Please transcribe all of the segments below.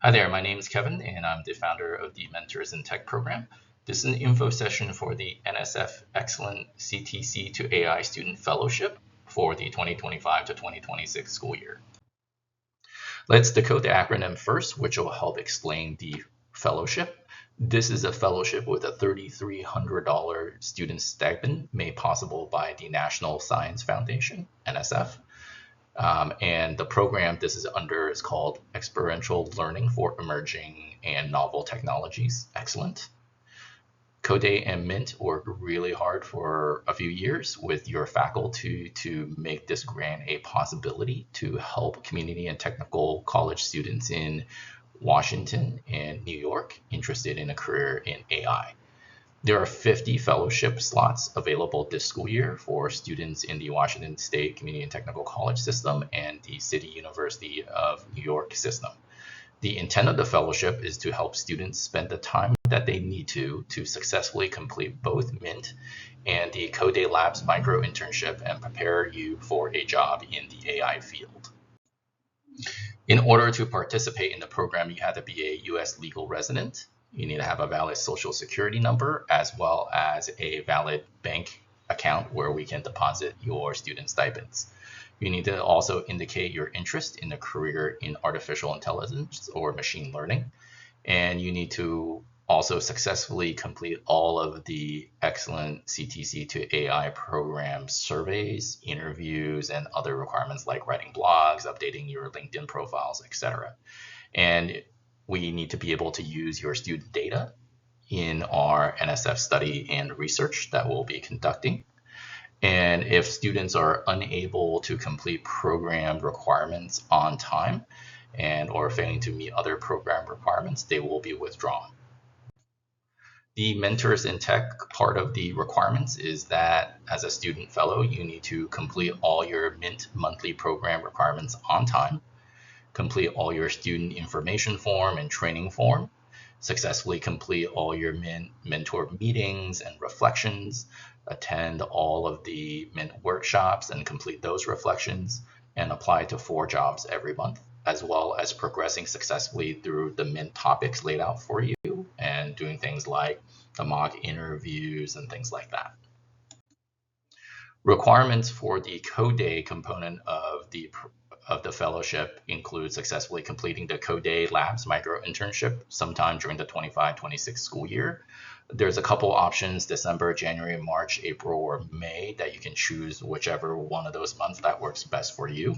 Hi there, my name is Kevin, and I'm the founder of the Mentors in Tech program. This is an info session for the NSF ExLENT CTCtoAI Student Fellowship for the 2025 to 2026 school year. Let's decode the acronym first, which will help explain the fellowship. This is a fellowship with a $3,300 student stipend made possible by the National Science Foundation, NSF. And the program this is under is called Experiential Learning for Emerging and Novel Technologies, ExLENT. CodeDay and Mint worked really hard for a few years with your faculty to make this grant a possibility to help community and technical college students in Washington and New York interested in a career in AI. There are 50 fellowship slots available this school year for students in the Washington State Community and Technical College system and the City University of New York system. The intent of the fellowship is to help students spend the time that they need to successfully complete both Mint and the CodeDay Labs micro internship and prepare you for a job in the AI field. In order to participate in the program, you have to be a U.S. legal resident. You need to have a valid social security number as well as a valid bank account where we can deposit your student stipends. You need to also indicate your interest in a career in artificial intelligence or machine learning. And you need to also successfully complete all of the ExLENT CTCtoAI program surveys, interviews, and other requirements like writing blogs, updating your LinkedIn profiles, etc. And we need to be able to use your student data in our NSF study and research that we'll be conducting. And if students are unable to complete program requirements on time or failing to meet other program requirements, they will be withdrawn. The Mentors in Tech part of the requirements is that as a student fellow, you need to complete all your Mint monthly program requirements on time, complete all your student information form and training form, successfully complete all your mentor meetings and reflections, attend all of the Mint workshops and complete those reflections, and apply to 4 jobs every month, as well as progressing successfully through the Mint topics laid out for you and doing things like the mock interviews and things like that. Requirements for the CodeDay component of the fellowship include successfully completing the CodeDay Labs micro internship sometime during the 25-26 school year. There's a couple options, December, January, March, April, or May, that you can choose whichever one of those months that works best for you.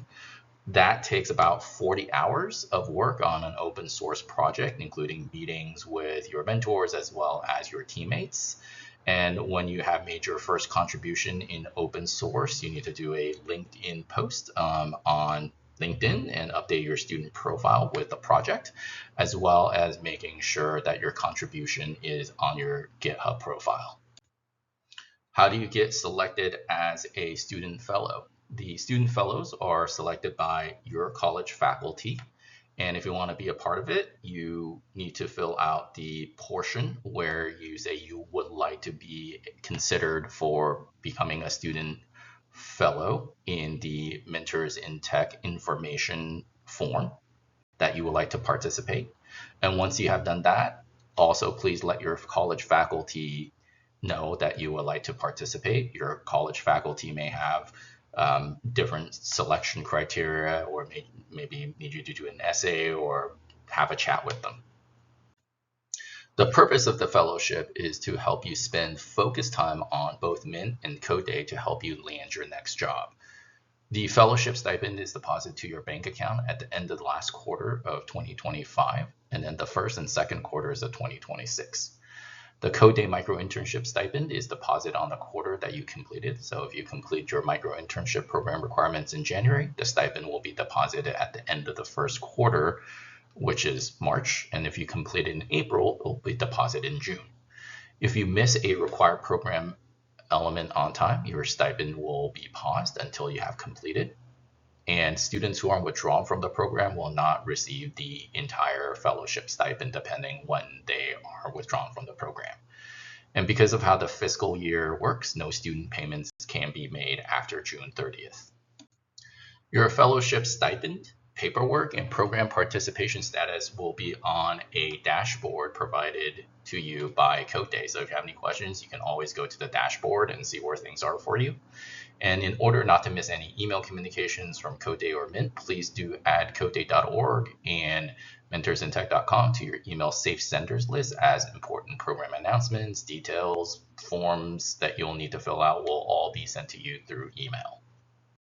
That takes about 40 hours of work on an open source project, including meetings with your mentors as well as your teammates. And when you have made your first contribution in open source, you need to do a LinkedIn post on LinkedIn and update your student profile with the project, as well as making sure that your contribution is on your GitHub profile. How do you get selected as a student fellow? The student fellows are selected by your college faculty. And if you want to be a part of it, you need to fill out the portion where you say you would like to be considered for becoming a student fellow in the Mentors in Tech information form that you would like to participate. And once you have done that, also please let your college faculty know that you would like to participate. Your college faculty may have different selection criteria, or maybe need you to do an essay or have a chat with them. The purpose of the fellowship is to help you spend focused time on both Mint and CodeDay to help you land your next job. The fellowship stipend is deposited to your bank account at the end of the last quarter of 2025, and then the first and second quarters of 2026. The CodeDay micro internship stipend is deposited on the quarter that you completed. So if you complete your micro internship program requirements in January, the stipend will be deposited at the end of the first quarter, which is March. And if you complete it in April, it will be deposited in June. If you miss a required program element on time, your stipend will be paused until you have completed. And students who are withdrawn from the program will not receive the entire fellowship stipend depending when they are withdrawn from the program. And because of how the fiscal year works, no student payments can be made after June 30th. Your fellowship stipend paperwork and program participation status will be on a dashboard provided to you by CodeDay. So if you have any questions, you can always go to the dashboard and see where things are for you. And in order not to miss any email communications from CodeDay or Mint, please do add codeday.org and mentorsintech.com to your email safe senders list, as important program announcements, details, forms that you'll need to fill out will all be sent to you through email.